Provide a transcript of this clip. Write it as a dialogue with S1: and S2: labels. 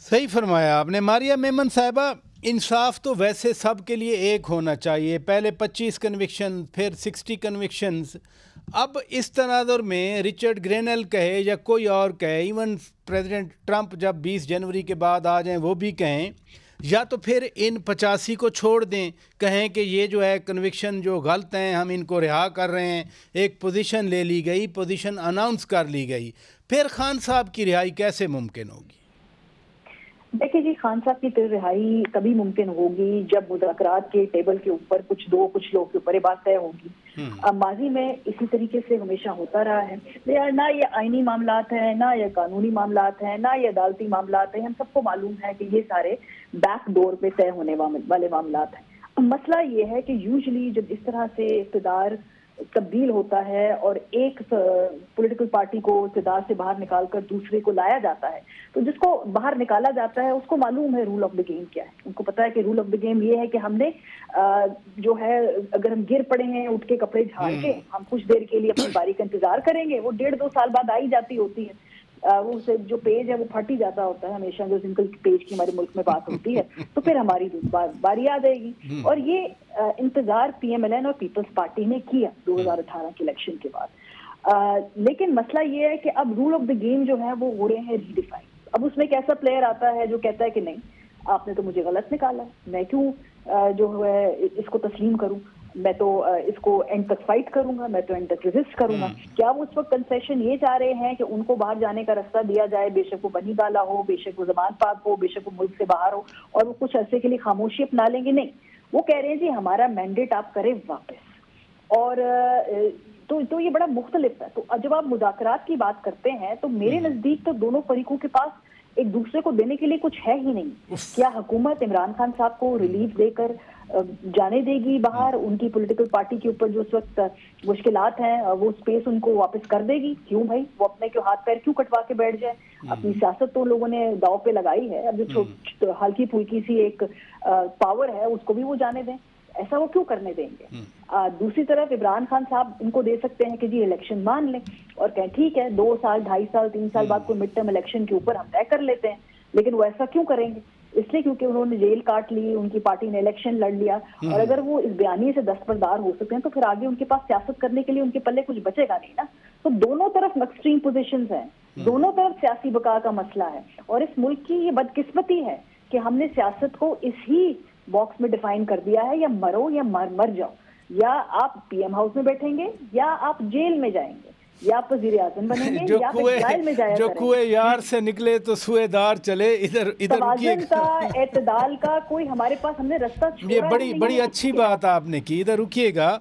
S1: صحیح فرمایا آپ نے ماریہ میمن صاحبہ. انصاف تو ویسے سب کے لیے ایک ہونا چاہیے. پہلے 25 کنوکشن پھر 60 کنوکشنز. اب اس تناظر میں رچرڈ گرینل کہے یا کوئی اور کہے، ایون پریزیڈنٹ ٹرمپ جب 20 جنوری کے بعد آ جائیں وہ بھی کہیں، یا تو پھر ان 85 کو چھوڑ دیں، کہیں کہ یہ جو ہے کنوکشن جو غلط ہیں ہم ان کو رہا کر رہے ہیں. ایک پوزیشن لے لی گئی، پوزیشن اناؤنس کر لی گئی. پھر خان صاحب کی رہائی کیسے ممکن ہوگی؟
S2: دیکھیں جی، خان صاحب کی رہائی تبھی ممکن ہوگی جب مذاکرات کے ٹیبل کے اوپر کچھ لوگ کے اوپر یہ بات طے ہوگی. ماضی میں اسی طریقے سے ہمیشہ ہوتا رہا ہے. نہ یہ آئینی معاملات ہیں، نہ یہ قانونی معاملات ہیں، نہ یہ عدالتی معاملات ہیں. ہم سب کو معلوم ہے کہ یہ سارے بیک ڈور پہ طے ہونے والے معاملات ہیں. مسئلہ یہ ہے کہ یوزلی جب اس طرح سے اقتدار تبدیل ہوتا ہے اور ایک پولیٹیکل پارٹی کو اقتدار سے باہر نکال کر دوسرے کو لایا جاتا ہے، تو جس کو باہر نکالا جاتا ہے اس کو معلوم ہے رول آف دا گیم کیا ہے. ان کو پتا ہے کہ رول آف دا گیم یہ ہے کہ ہم نے جو ہے اگر ہم گر پڑے ہیں اٹھ کے کپڑے جھاڑ کے ہم کچھ دیر کے لیے اپنی باری کا انتظار کریں گے. وہ 1.5-2 سال بعد آئی جاتی ہوتی ہے. وہ جو پیج ہے وہ پھٹ ہی جاتا ہوتا ہے ہمیشہ. جو سنگل پیج کی ہمارے ملک میں بات ہوتی ہے تو پھر ہماری باری آ جائے گی. اور یہ انتظار پی ایم ایل این اور پیپلز پارٹی نے کیا 2018 کے الیکشن کے بعد. لیکن مسئلہ یہ ہے کہ اب رول آف دا گیم جو ہے وہ ہو رہے ہیں ریڈیفائن. اب اس میں ایک ایسا پلیئر آتا ہے جو کہتا ہے کہ نہیں، آپ نے تو مجھے غلط نکالا، میں کیوں جو ہے اس کو تسلیم کروں، میں تو اس کو اینڈ تک فائٹ کروں گا، میں تو اینڈ تک ریزسٹ کروں گا. کیا وہ اس وقت کنسیشن یہ چاہ رہے ہیں کہ ان کو باہر جانے کا راستہ دیا جائے، بے شک وہ بنی بالا ہو، بے شک وہ زمان پاک ہو، بے شک وہ ملک سے باہر ہو، اور وہ کچھ عرصے کے لیے خاموشی اپنا لیں گے؟ نہیں، وہ کہہ رہے ہیں جی ہمارا مینڈیٹ آپ کریں واپس. اور تو یہ بڑا مختلف ہے. تو جب آپ مذاکرات کی بات کرتے ہیں تو میرے نزدیک تو دونوں فریقوں کے پاس ایک دوسرے کو دینے کے لیے کچھ ہے ہی نہیں. کیا حکومت عمران خان صاحب کو ریلیف دے کر جانے دے گی باہر؟ ان کی پولیٹیکل پارٹی کے اوپر جو اس وقت مشکلات ہیں وہ سپیس ان کو واپس کر دے گی؟ کیوں بھائی، وہ اپنے کے ہاتھ پیر کیوں کٹوا کے بیٹھ جائے؟ اپنی سیاست تو لوگوں نے داؤ پہ لگائی ہے. اب جو ہلکی پھلکی سی ایک پاور ہے اس کو بھی وہ جانے دیں. ایسا وہ کیوں کرنے دیں گے؟ دوسری طرف عمران خان صاحب ان کو دے سکتے ہیں کہ جی الیکشن مان لیں اور کہیں ٹھیک ہے 2 سال 2.5 سال 3 سال بعد کوئی مڈ ٹرم الیکشن کے اوپر ہم طے کر لیتے ہیں. لیکن وہ ایسا کیوں کریں گے؟ اس لیے کیونکہ انہوں نے جیل کاٹ لی، ان کی پارٹی نے الیکشن لڑ لیا، اور اگر وہ اس بیانیے سے دستبردار ہو سکتے ہیں تو پھر آگے ان کے پاس سیاست کرنے کے لیے ان کے پلے کچھ بچے گا نہیں نا. تو دونوں طرف ایکسٹریم پوزیشنز ہیں، دونوں طرف سیاسی بقا کا مسئلہ ہے. اور اس ملک کی یہ بدقسمتی ہے کہ ہم نے سیاست کو اس ہی باکس میں ڈیفائن کر دیا ہے، یا مرو یا مر جاؤ. یا آپ پی ایم ہاؤس میں بیٹھیں گے، یا آپ جیل میں جائیں گے، یا آپ وزیر اعظم بنیں گے، یا پھر جیل میں جایا
S1: جو
S2: کریں گے.
S1: کوئے یار سے نکلے تو سوئے دار چلے. ادھر
S2: توازن کا، اعتدال کا کوئی ہمارے پاس، ہم نے راستہ چھوڑا.
S1: یہ بڑی اچھی بات آپ نے کی. ادھر رکیے گا.